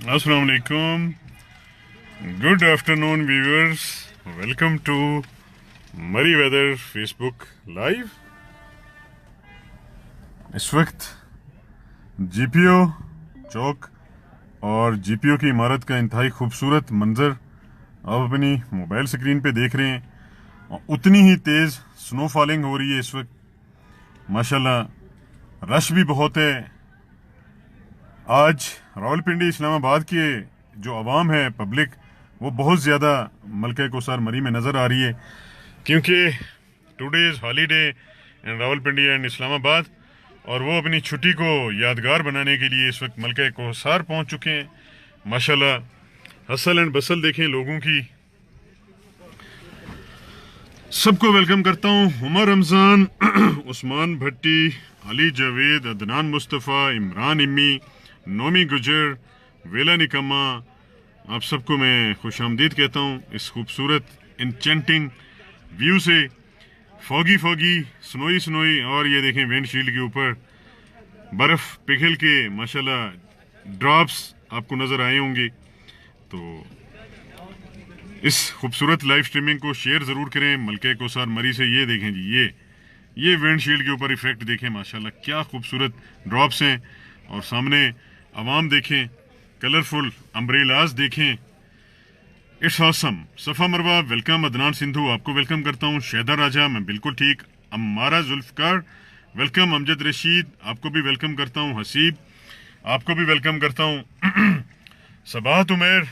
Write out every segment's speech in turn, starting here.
Assalamu alaikum. Good afternoon, viewers. Welcome to मरी weather Facebook live. इस वक्त GPO चौक और जीपीओ की इमारत का इंतहाई खूबसूरत मंजर आप अपनी मोबाइल स्क्रीन पे देख रहे हैं। और उतनी ही तेज़ स्नो फॉलिंग हो रही है इस वक्त। माशाल्लाह रश भी बहुत है। आज रावलपिंडी इस्लामाबाद के जो अवाम है, पब्लिक, वो बहुत ज़्यादा मलका कोसार मरी में नज़र आ रही है, क्योंकि today is holiday in Rawalpindi and Islamabad, और वो अपनी छुट्टी को यादगार बनाने के लिए इस वक्त मलका कोसार पहुंच चुके हैं। माशाल्लाह हसल एंड बसल देखें लोगों की। सबको वेलकम करता हूँ। उमर रमज़ान, उस्मान भट्टी, अली जावेद, अदनान मुस्तफ़ा, इमरान इम्मी, नोमी गुजर, वेला निकम्मा, आप सबको मैं खुश आमदीद कहता हूँ इस खूबसूरत इंचेंटिंग व्यू से। फॉगी फॉगी, स्नोई स्नोई, और ये देखें विंडशील्ड के ऊपर बर्फ़ पिघल के माशाल्लाह ड्रॉप्स आपको नज़र आए होंगे। तो इस खूबसूरत लाइव स्ट्रीमिंग को शेयर ज़रूर करें मलका कोसार मरी से। ये देखें जी, ये विंडशील्ड के ऊपर इफेक्ट देखें, माशाल्लाह क्या खूबसूरत ड्रॉप्स हैं। और सामने अवाम देखें, कलरफुल अम्ब्रेलाज देखें, इट्स ऑसम। सफ़ा मरवा वेलकम। अदनान सिंधु आपको वेलकम करता हूँ। शहदा राजा मैं बिल्कुल ठीक। अम्मारा जुल्फ़कार वेलकम। अमजद रशीद आपको भी वेलकम करता हूँ। हसीब आपको भी वेलकम करता हूँ। सबाहत उमेर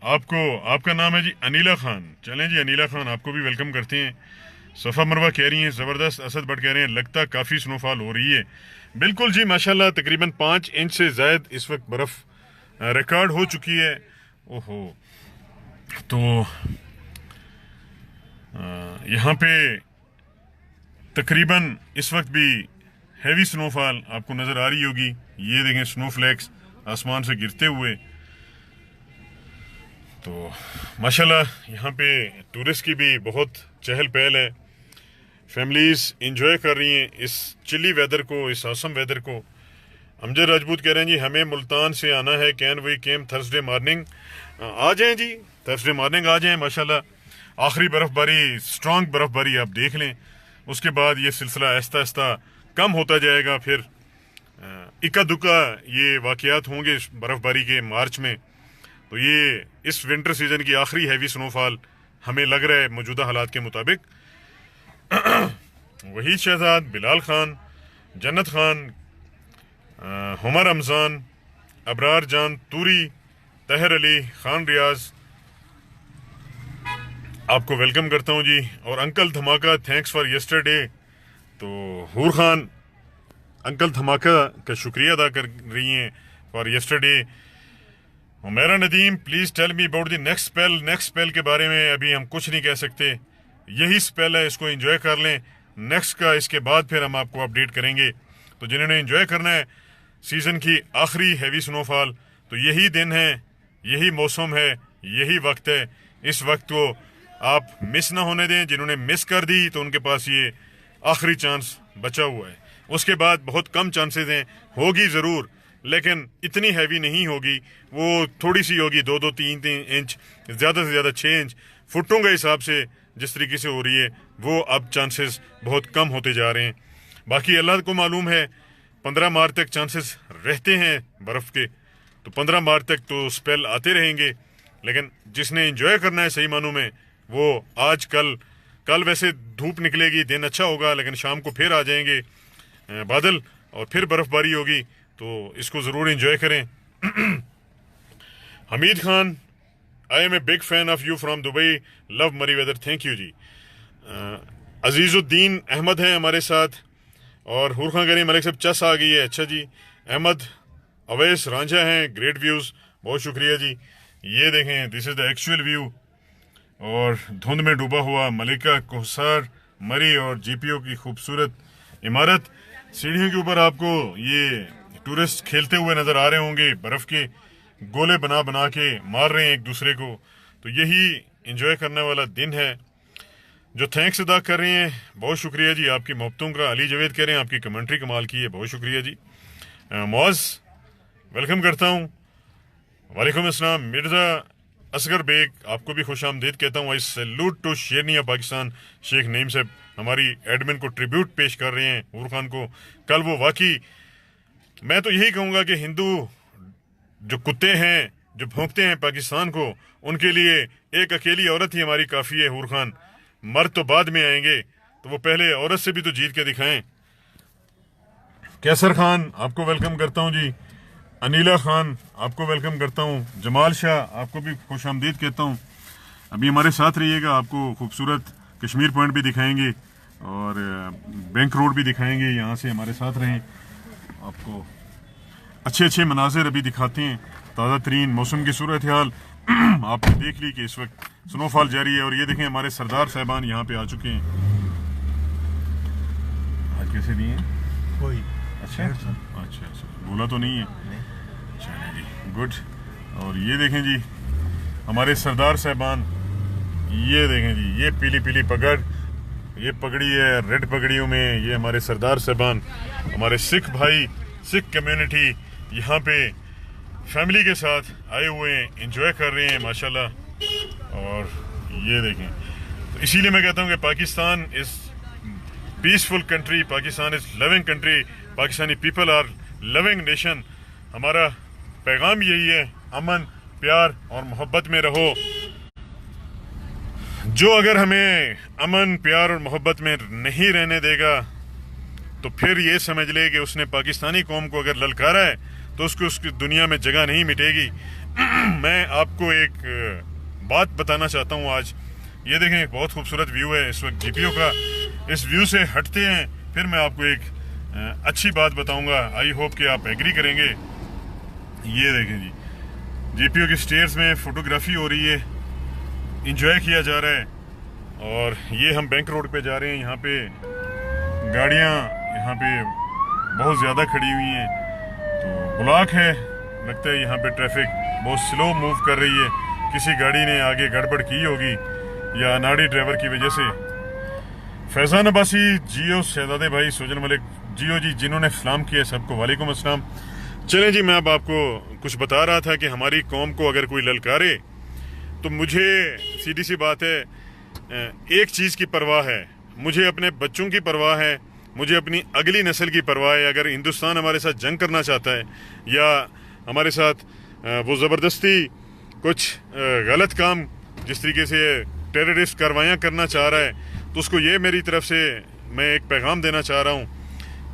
आपको, आपका नाम है जी अनीला खान। चलें जी अनीला खान, आपको भी वेलकम करते हैं। सफ़ा मरवा कह रही हैं ज़बरदस्त। असद भट्ट कह रहे हैं लगता काफ़ी स्नोफॉल हो रही है। बिल्कुल जी माशाल्लाह, तकरीबन 5 इंच से ज़ायद इस वक्त बर्फ़ रिकॉर्ड हो चुकी है। ओहो, तो यहाँ पे तकरीबन इस वक्त भी हैवी स्नोफॉल आपको नज़र आ रही होगी। ये देखें स्नोफ्लैक्स आसमान से गिरते हुए। तो माशाल्लाह यहाँ पे टूरिस्ट की भी बहुत चहल पहल है। फैमिलीज़ इंजॉय कर रही हैं इस चिली वेदर को, इस औसम वेदर को। अमजद राजपूत कह रहे हैं जी हमें मुल्तान से आना है, can we came Thursday morning. आ जाएं जी, थर्सडे मॉर्निंग आ जाएं। माशाल्लाह आखिरी बर्फ़बारी, स्ट्रॉन्ग बर्फ़बारी आप देख लें। उसके बाद ये सिलसिला आहिस्ता आहिस्ता कम होता जाएगा। फिर इक्का दुक्का ये वाक़यात होंगे बर्फ़बारी के मार्च में। तो ये इस विंटर सीजन की आखिरी हैवी स्नोफॉल हमें लग रहा है मौजूदा हालात के मुताबिक। वहीद शहजाद, बिलाल खान, जन्नत खान, हुमर रमज़ान, अबरार जान तूरी, तहर अली खान रियाज, आपको वेलकम करता हूँ जी। और अंकल धमाका थैंक्स फॉर यस्टरडे। तो हूर खान अंकल धमाका का शुक्रिया अदा कर रही हैं फॉर यस्टरडे। मेरा Nadeem please tell me about the next spell. Next spell के बारे में अभी हम कुछ नहीं कह सकते। यही स्पेल है, इसको एंजॉय कर लें। नेक्स्ट का इसके बाद फिर हम आपको अपडेट करेंगे। तो जिन्होंने एंजॉय करना है सीज़न की आखिरी हैवी स्नोफॉल, तो यही दिन है, यही मौसम है, यही वक्त है। इस वक्त को आप मिस ना होने दें। जिन्होंने मिस कर दी तो उनके पास ये आखिरी चांस बचा हुआ है। उसके बाद बहुत कम चांसेस हैं, होगी ज़रूर, लेकिन इतनी हैवी नहीं होगी। वो थोड़ी सी होगी, 2-3 इंच, ज़्यादा से ज़्यादा 6 इंच। फुटों के हिसाब से जिस तरीके से हो रही है वो अब चांसेस बहुत कम होते जा रहे हैं। बाकी अल्लाह को मालूम है 15 मार्च तक चांसेस रहते हैं बर्फ़ के। तो 15 मार्च तक तो स्पेल आते रहेंगे। लेकिन जिसने एंजॉय करना है सही मानों में, वो आज कल वैसे धूप निकलेगी, दिन अच्छा होगा, लेकिन शाम को फिर आ जाएंगे बादल और फिर बर्फ़बारी होगी। तो इसको ज़रूर एंजॉय करें। Hamid Khan, I am a big fan of you from Dubai, love Murree weather. Thank you ji. Azizuddin Ahmed हैं हमारे साथ। और हूर खान करीम मलिक साहब चस आ गई है। अच्छा जी। अहमद अवैस रांझा हैं, ग्रेट व्यूज़, बहुत शुक्रिया जी। ये देखें, this is the actual view. और धुंध में डूबा हुआ मलिका कोसार मरी और जीपीओ की खूबसूरत इमारत। सीढ़ियों के ऊपर आपको ये टूरिस्ट खेलते हुए नज़र आ रहे होंगे, बर्फ़ के गोले बना बना के मार रहे हैं एक दूसरे को। तो यही एंजॉय करने वाला दिन है। जो थैंक्स अदा कर रहे हैं, बहुत शुक्रिया जी आपकी मोहब्बतों का। अली जवेद कह रहे हैं आपकी कमेंट्री कमाल की है, बहुत शुक्रिया जी। मौज वेलकम करता हूँ। वालेकुम अस्सलाम। मिर्ज़ा असगर बेग, आपको भी खुश आमदीद कहता हूँ। आई सैल्यूट टू शेरनिया पाकिस्तान। शेख नईम साहब हमारी एडमिन को ट्रिब्यूट पेश कर रहे हैं हूर खान को। कल वो वाकई, मैं तो यही कहूँगा कि हिंदू जो कुत्ते हैं जो भौंकते हैं पाकिस्तान को, उनके लिए एक अकेली औरत ही हमारी काफ़ी है हूर खान। मर्द तो बाद में आएंगे, तो वो पहले औरत से भी तो जीत के दिखाएं। कैसर खान, आपको वेलकम करता हूँ जी। अनीला खान, आपको वेलकम करता हूँ। जमाल शाह, आपको भी खुश आमदीद कहता हूँ। अभी हमारे साथ रहिएगा, आपको खूबसूरत कश्मीर पॉइंट भी दिखाएंगे और बैंक रोड भी दिखाएंगे। यहाँ से हमारे साथ रहें, आपको अच्छे अच्छे मनाजिर अभी दिखाते हैं। ताज़ा तरीन मौसम की सूरत हाल आपने देख ली कि इस वक्त स्नोफॉल जारी है। और ये देखें हमारे सरदार साहबान यहाँ पे आ चुके हैं। आज कैसे दिए कोई? अच्छा, बोला तो नहीं है। चलिए जी, गुड। और ये देखें जी हमारे सरदार साहबान, ये देखें जी, ये पीली पीली पगड़, ये पगड़ी है रेड पगड़ियों में। ये हमारे सरदार साहबान, हमारे सिख भाई, सिख कम्युनिटी यहाँ पे फैमिली के साथ आए हुए हैं, एंजॉय कर रहे हैं माशाल्लाह। और ये देखें, तो इसीलिए मैं कहता हूँ कि Pakistan is peaceful country, Pakistan is loving country, Pakistani people are loving nation. हमारा पैगाम यही है, अमन, प्यार और मोहब्बत में रहो। जो अगर हमें अमन, प्यार और मोहब्बत में नहीं रहने देगा, तो फिर ये समझ ले कि उसने पाकिस्तानी कौम को अगर ललकारा है तो उसको उसकी दुनिया में जगह नहीं मिटेगी। मैं आपको एक बात बताना चाहता हूँ आज। ये देखें, बहुत खूबसूरत व्यू है इस वक्त जीपीओ का। इस व्यू से हटते हैं, फिर मैं आपको एक अच्छी बात बताऊंगा। आई होप कि आप एग्री करेंगे। ये देखें जी, जीपीओ के स्टेयर्स में फोटोग्राफी हो रही है, इंजॉय किया जा रहा है। और ये हम बैंक रोड पे जा रहे हैं। यहाँ पे गाड़ियाँ यहाँ पे बहुत ज़्यादा खड़ी हुई हैं, तो ब्लॉक है, लगता है यहाँ पे ट्रैफिक बहुत स्लो मूव कर रही है। किसी गाड़ी ने आगे गड़बड़ की होगी या अनाड़ी ड्राइवर की वजह से। फैज़ान अब्बासी, जियो शहजादे भाई, सुजन मलिक, जियो जी, जिन्होंने सलाम किया सबको वालेकुम अस्सलाम। चलें जी, मैं अब आपको कुछ बता रहा था कि हमारी कौम को अगर कोई ललकारे, तो मुझे सीधी सी बात है, एक चीज़ की परवाह है, मुझे अपने बच्चों की परवाह है, मुझे अपनी अगली नस्ल की परवाह है। अगर हिंदुस्तान हमारे साथ जंग करना चाहता है या हमारे साथ वो ज़बरदस्ती कुछ गलत काम जिस तरीके से टेररिस्ट कार्रवाइयाँ करना चाह रहा है, तो उसको ये मेरी तरफ से मैं एक पैगाम देना चाह रहा हूँ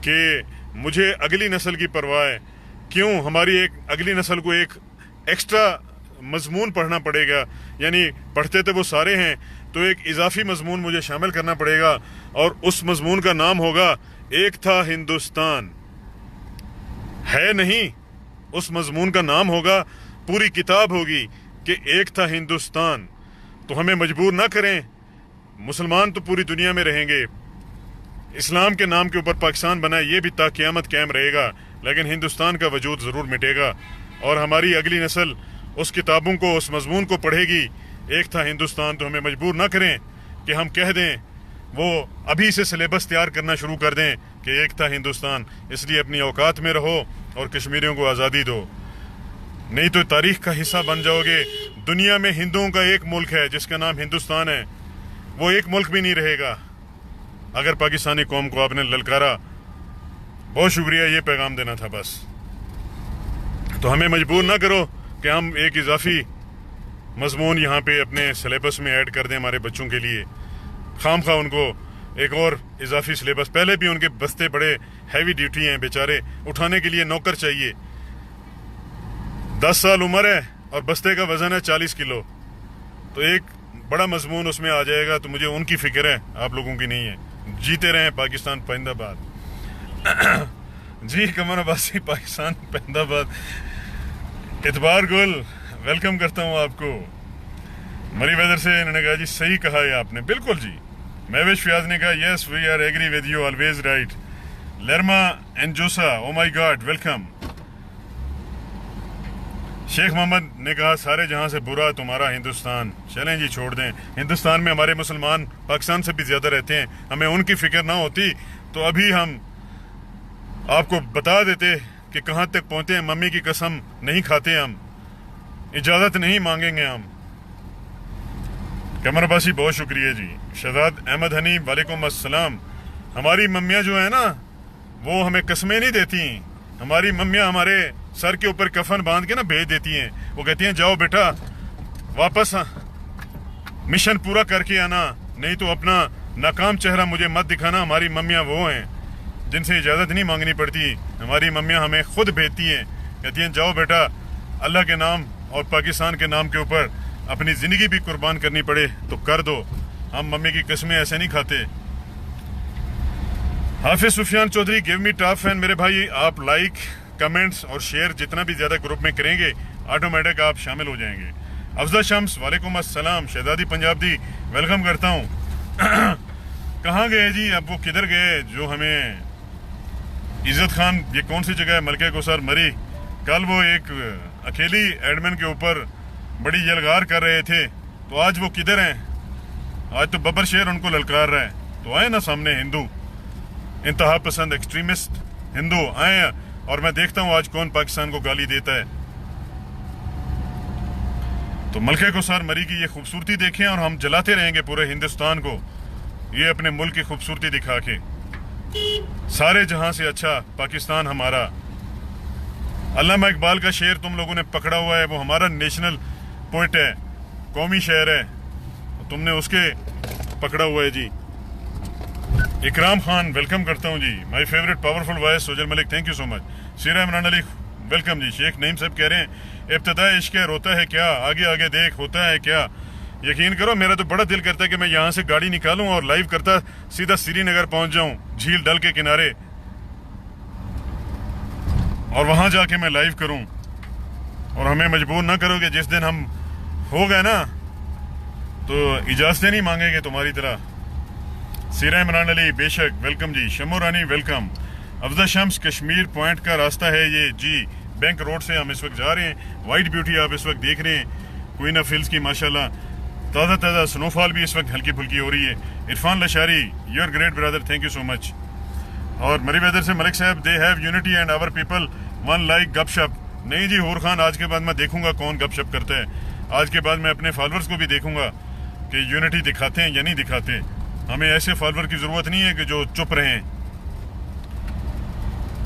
कि मुझे अगली नस्ल की परवाह है। क्यों? हमारी एक अगली नस्ल को एक एक्स्ट्रा मजमून पढ़ना पड़ेगा, यानी पढ़ते तो वो सारे हैं, तो एक इजाफी मजमून मुझे शामिल करना पड़ेगा। और उस मजमून का नाम होगा एक था हिंदुस्तान। है नहीं, उस मजमून का नाम होगा, पूरी किताब होगी कि एक था हिंदुस्तान। तो हमें मजबूर ना करें, मुसलमान तो पूरी दुनिया में रहेंगे, इस्लाम के नाम के ऊपर पाकिस्तान बना है, ये भी ता क़यामत कायम रहेगा, लेकिन हिंदुस्तान का वजूद ज़रूर मिटेगा। और हमारी अगली नस्ल उस किताबों को, उस मजमून को पढ़ेगी, एक था हिंदुस्तान। तो हमें मजबूर ना करें कि हम कह दें, वो अभी से सिलेबस तैयार करना शुरू कर दें कि एक था हिंदुस्तान। इसलिए अपनी औकात में रहो और कश्मीरियों को आज़ादी दो, नहीं तो तारीख का हिस्सा बन जाओगे। दुनिया में हिंदुओं का एक मुल्क है जिसका नाम हिंदुस्तान है, वो एक मुल्क भी नहीं रहेगा अगर पाकिस्तानी कौम को आपने ललकारा। बहुत शुक्रिया, ये पैगाम देना था बस। तो हमें मजबूर ना करो कि हम एक इजाफी मजमून यहाँ पे अपने सिलेबस में ऐड कर दें हमारे बच्चों के लिए। खामखा उनको एक और इजाफी सिलेबस, पहले भी उनके बस्ते बड़े हैवी ड्यूटी हैं बेचारे, उठाने के लिए नौकर चाहिए। 10 साल उम्र है और बस्ते का वजन है 40 किलो, तो एक बड़ा मजमून उसमें आ जाएगा। तो मुझे उनकी फिक्र है, आप लोगों की नहीं है। जीते रहें पाकिस्तान पैंदाबाद। जी कमर अब्बासी, पाकिस्तान पैंदाबाद। इतबार गुल, वेलकम करता हूँ आपको। मरी वेदर से इन्होंने कहा जी सही कहा है आपने, बिल्कुल जी। महवेश फयाज ने कहा yes we are agree with you, always right. लरमा एंजोसा, oh my god, welcome. Sheikh Mohammad ने कहा सारे जहां से बुरा तुम्हारा हिंदुस्तान। चलें जी, छोड़ दें। हिंदुस्तान में हमारे मुसलमान पाकिस्तान से भी ज़्यादा रहते हैं, हमें उनकी फिक्र ना होती तो अभी हम आपको बता देते कि कहां तक पहुंचे हैं। मम्मी की कसम नहीं खाते हम, इजाज़त नहीं मांगेंगे हम। कमर अब्बासी बहुत शुक्रिया जी। शहजाद अहमद हनी वालेकुम अस्सलाम। हमारी मम्मियाँ जो है ना वो हमें कस्में नहीं देती। हमारी मम्मियाँ हमारे सर के ऊपर कफन बांध के ना भेज देती हैं। वो कहती हैं जाओ बेटा वापस मिशन पूरा करके आना, नहीं तो अपना नाकाम चेहरा मुझे मत दिखाना। हमारी मम्मियाँ वो हैं जिनसे इजाज़त नहीं मांगनी पड़ती। हमारी मम्मियाँ हमें खुद भेजती हैं, कहती हैं जाओ बेटा अल्लाह के नाम और पाकिस्तान के नाम के ऊपर अपनी ज़िंदगी भी कुर्बान करनी पड़े तो कर दो। हम मम्मी की कस्में ऐसे नहीं खाते। Hafiz Sufiyan Chaudhary give me top fan. मेरे भाई आप लाइक कमेंट्स और शेयर जितना भी ज़्यादा ग्रुप में करेंगे ऑटोमेटिक आप शामिल हो जाएंगे। अफजल शम्स वालेकुम अस्सलाम। शहजादी पंजाब दी वेलकम करता हूँ। कहाँ गए जी, अब वो किधर गए जो हमें इज्जत खान, ये कौन सी जगह है, मलके कोसर मरी। कल वो एक अकेली एडमिन के ऊपर बड़ी यलगार कर रहे थे, तो आज वो किधर हैं? आज तो बबर शेर उनको ललकार रहा है। तो आए ना सामने हिंदू इंतहा पसंद एक्सट्रीमिस्ट हिंदू आए और मैं देखता हूँ आज कौन पाकिस्तान को गाली देता है। तो मलके कोसर मरी की ये खूबसूरती देखें और हम जलाते रहेंगे पूरे हिंदुस्तान को, ये अपने मुल्क की खूबसूरती दिखा के। सारे जहां से अच्छा पाकिस्तान हमारा। अल्लामा इकबाल का शेर तुम लोगों ने पकड़ा हुआ है, वो हमारा नेशनल पोइट है, कौमी शेर है, तुमने उसके पकड़ा हुआ है जी। इकराम खान वेलकम करता हूँ जी। My favourite powerful voice Sojal Malik thank you so much. Seera Imran Ali welcome जी। शेख नईम साहब कह रहे हैं इब्तिदा इश्क है रोता है क्या, आगे आगे देख होता है क्या। यकीन करो मेरा तो बड़ा दिल करता है कि मैं यहाँ से गाड़ी निकालूं और लाइव करता सीधा श्रीनगर पहुंच जाऊं, झील डल के किनारे, और वहां जाके मैं लाइव करूं। और हमें मजबूर ना करोगे, जिस दिन हम हो गए ना तो इजाजतें नहीं मांगेंगे तुम्हारी तरह। सीरा इमरान अली बेशक वेलकम जी। शमो रानी वेलकम। अफजल शम्स कश्मीर पॉइंट का रास्ता है ये जी, बैंक रोड से हम इस वक्त जा रहे हैं। वाइट ब्यूटी आप इस वक्त देख रहे हैं, क्वीन ऑफ हिल्स की माशाल्लाह ताज़ा ताज़ा स्नोफॉल भी इस वक्त हल्की फुल्की हो रही है। Irfan Lashari your great brother thank you so much. और मरी वेदर से मलिक साहब they have unity and our people one like गपशप। नहीं जी हूर खान, आज के बाद मैं देखूंगा कौन गपशप करता है। आज के बाद मैं अपने फॉलोअर्स को भी देखूंगा कि यूनिटी दिखाते हैं या नहीं दिखाते। हमें ऐसे फॉलोअर की जरूरत नहीं है कि जो चुप रहें।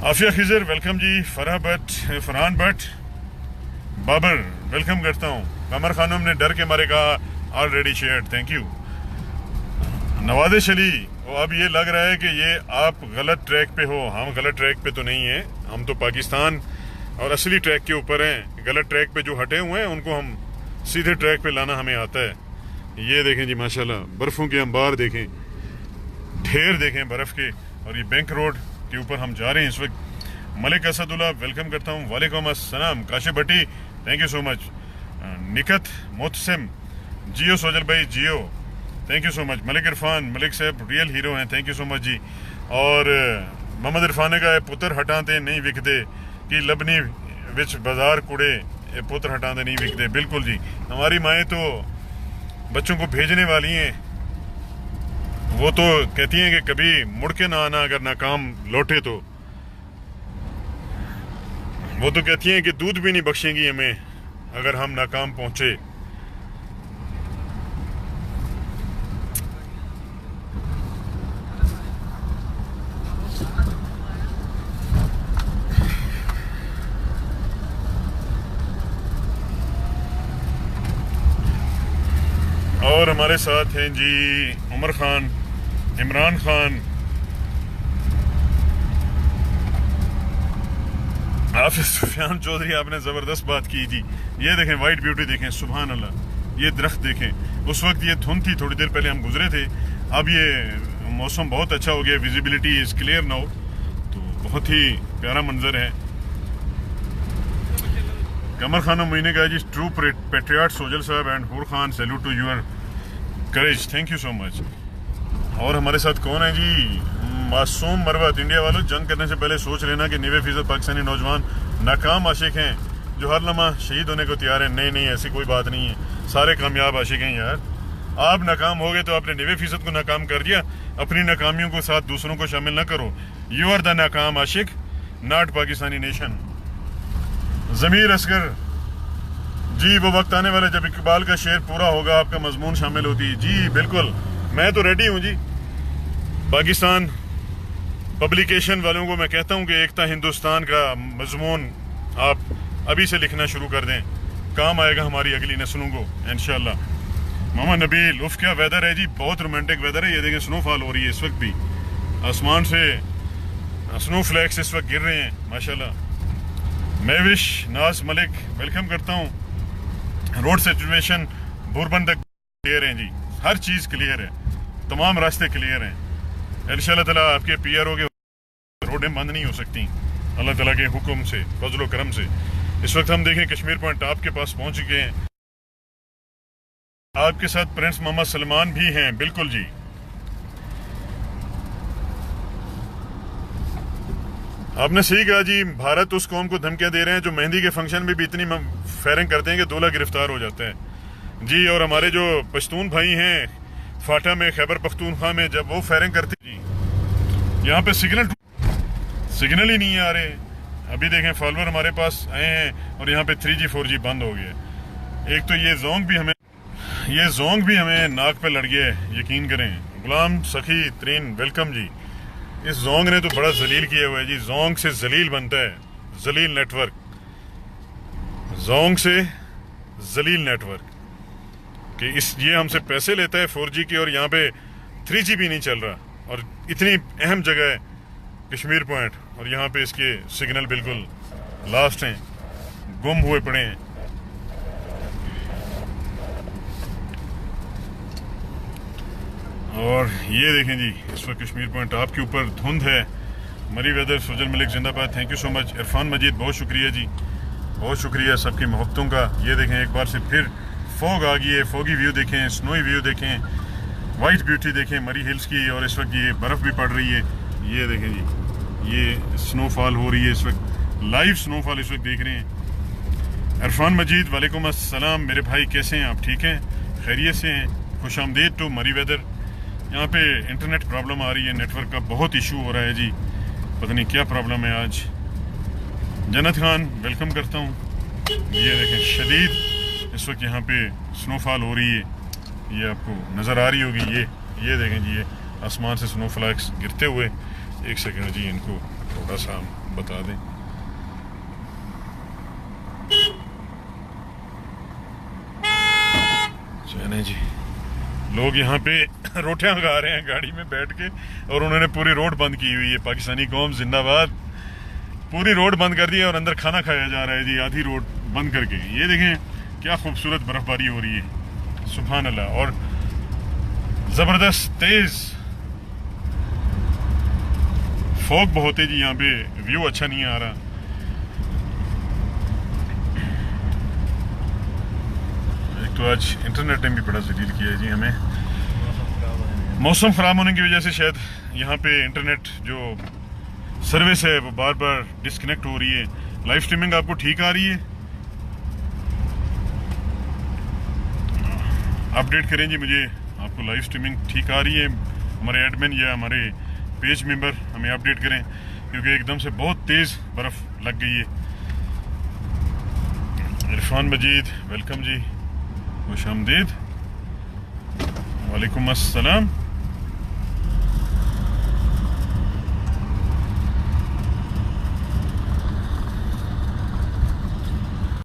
आफिया खिजर वेलकम जी। फरहान भट्ट बाबर वेलकम करता हूँ। कमर खानम ने डर के मारे कहा ऑलरेडी शेयर थैंक यू। नवाजिश अली अब ये लग रहा है कि ये आप गलत ट्रैक पे हो। हम गलत ट्रैक पे तो नहीं है, हम तो पाकिस्तान और असली ट्रैक के ऊपर हैं। गलत ट्रैक पे जो हटे हुए हैं उनको हम सीधे ट्रैक पे लाना हमें आता है। ये देखें जी माशाल्लाह बर्फ़ों के अंबार देखें, ढेर देखें बर्फ़ के। और ये बैंक रोड के ऊपर हम जा रहे हैं इस वक्त। मलिक असदुल्ला वेलकम करता हूँ। वालेकुम अस्सलाम। Kashif Bhatti thank you so much. Nikhat Motasim जियो सोजल भाई जियो thank you so much. Malik Irfan Malik sahab real hero हैं थैंक यू सो मच जी। और मोहम्मद इरफान ने कहा पुत्र हटाते नहीं विकते कि लबनी विच बाजार कुड़े पुत्र हटाते नहीं विकते। बिल्कुल जी, हमारी माएँ तो बच्चों को भेजने वाली हैं, वो तो कहती हैं कि कभी मुड़ के ना आना अगर नाकाम लौटे तो। वो तो कहती हैं कि दूध भी नहीं बख्शेंगी हमें अगर हम नाकाम पहुंचे। और हमारे साथ हैं जी उमर खान, इमरान खान, हाफिज सुफियान चौधरी। आपने ज़बरदस्त बात की जी। ये देखें वाइट ब्यूटी देखें, सुभान अल्लाह। ये दरख्त देखें, उस वक्त ये धुंध थी, थोड़ी देर पहले हम गुजरे थे, अब ये मौसम बहुत अच्छा हो गया, विजिबिलिटी इज़ क्लियर नाउ, तो बहुत ही प्यारा मंजर है। कमर खान मुझे कहा जी ट्रू पेट्रियाट सोजल साहब and Hoor Khan salute to your courage thank you so much. और हमारे साथ कौन है जी? मासूम मरवत। इंडिया वालों जंग करने से पहले सोच लेना कि 90% पाकिस्तानी नौजवान नाकाम आशिक हैं जो हर लम्हा शहीद होने को तैयार हैं। नहीं नहीं, ऐसी कोई बात नहीं है, सारे कामयाब आशिक हैं यार। आप नाकाम हो गए तो आपने 90% को नाकाम कर दिया, अपनी नाकामियों को साथ दूसरों को शामिल ना करो। यू आर द नाकाम आशिक, नॉट पाकिस्तानी नेशन। जमीर असगर जी वो वक्त आने वाला जब इकबाल का शेर पूरा होगा, आपका मजमून शामिल होती। जी बिल्कुल, मैं तो रेडी हूँ जी। पाकिस्तान पब्लिकेशन वालों को मैं कहता हूँ कि एकता हिंदुस्तान का मजमून आप अभी से लिखना शुरू कर दें, काम आएगा हमारी अगली नस्लों को इंशाल्लाह। मामा नबील, उफ क्या वेदर है जी, बहुत रोमांटिक वेदर है। ये देखें स्नोफॉल हो रही है इस वक्त भी, आसमान से स्नो फ्लैक्स इस वक्त गिर रहे हैं माशाल्लाह। मैविश नाज मलिक वेलकम करता हूँ। रोड सिचुएशन बुरबन तक क्लियर है जी, हर चीज़ क्लियर है, तमाम रास्ते क्लियर हैं इंशाल्लाह ताला। आपके पीआरओ के रोडें बंद नहीं हो सकती अल्लाह ताला के हुक्म से, फजल व करम से। इस वक्त हम देखें कश्मीर पॉइंट आपके पास पहुंच चुके हैं। आपके साथ प्रिंस मोहम्मद सलमान भी हैं। बिल्कुल जी, आपने सही कहा जी। भारत उस कौम को धमकियां दे रहे हैं जो मेहंदी के फंक्शन में भी इतनी फायरिंग करते हैं कि दूल्हा गिरफ्तार हो जाता है जी। और हमारे जो पश्तून भाई हैं फाटा में, खैबर पख्तूनख्वा में, जब वो फायरिंग करते जी, यहाँ पे सिग्नल ही नहीं आ रहे। अभी देखें फॉलोअर हमारे पास आए हैं और यहाँ पे 3G 4G बंद हो गया। एक तो ये जोंग भी हमें नाक पे लड़ गया है, यकीन करें। गुलाम सखी तरीन वेलकम जी। इस जोंग ने तो बड़ा जलील किया हुआ है जी। जोंग से जलील बनता है, जलील नेटवर्क, जोंग से जलील नेटवर्क कि ये हमसे पैसे लेता है 4G के, और यहाँ पे 3G भी नहीं चल रहा। और इतनी अहम जगह है कश्मीर पॉइंट, और यहाँ पे इसके सिग्नल बिल्कुल लास्ट हैं, गुम हुए पड़े हैं। और ये देखें जी, इस वक्त कश्मीर पॉइंट आपके ऊपर धुंध है। मरी वेदर, सुजल मलिक जिंदाबाद, thank you so much. Irfan Majid बहुत शुक्रिया जी, बहुत शुक्रिया सबकी मोहब्बतों का। ये देखें एक बार से फिर फॉग आ गई है, फॉगी व्यू देखें, स्नोई व्यू देखें, वाइट ब्यूटी देखें मरी हिल्स की। और इस वक्त ये बर्फ़ भी पड़ रही है। ये देखें जी, ये स्नोफॉल हो रही है इस वक्त, लाइव स्नोफॉल इस वक्त देख रहे हैं। इरफान मजीद वालेकुम अस्सलाम मेरे भाई, कैसे हैं आप? ठीक हैं, खैरियत से हैं? खुश आमदीद टू मरी वेदर। यहाँ पे इंटरनेट प्रॉब्लम आ रही है, नेटवर्क का बहुत इशू हो रहा है जी, पता नहीं क्या प्रॉब्लम है आज। जन्नत खान वेलकम करता हूँ। ये देखें शदीद इस वक्त यहाँ पे स्नोफॉल हो रही है, ये आपको नज़र आ रही होगी। ये देखें जी, ये आसमान से स्नो फ्लैक्स गिरते हुए। एक सेकंड जी, इनको थोड़ा सा हम बता दें। चलें जी, लोग यहाँ पे रोटियां खा रहे हैं गाड़ी में बैठ के, और उन्होंने पूरी रोड बंद की हुई है। पाकिस्तानी कौम जिंदाबाद। पूरी रोड बंद कर दी है और अंदर खाना खाया जा रहा है जी, आधी रोड बंद करके। ये देखें क्या खूबसूरत बर्फबारी हो रही है, सुभान अल्लाह। और जबरदस्त तेज फॉग बहुत है जी, यहाँ पे व्यू अच्छा नहीं आ रहा। एक तो आज इंटरनेट ने भी बड़ा जलील किया है जी हमें। मौसम खराब होने की वजह से शायद यहाँ पे इंटरनेट जो सर्विस है वो बार बार डिस्कनेक्ट हो रही है। लाइव स्ट्रीमिंग आपको ठीक आ रही है? अपडेट करें जी मुझे, आपको लाइव स्ट्रीमिंग ठीक आ रही है? हमारे एडमिन या हमारे पेज मेंबर हमें अपडेट करें, क्योंकि एकदम से बहुत तेज़ बर्फ़ लग गई है। इरफान मजीद वेलकम जी, खुश आमदीद, वालेकुम अस्सलाम।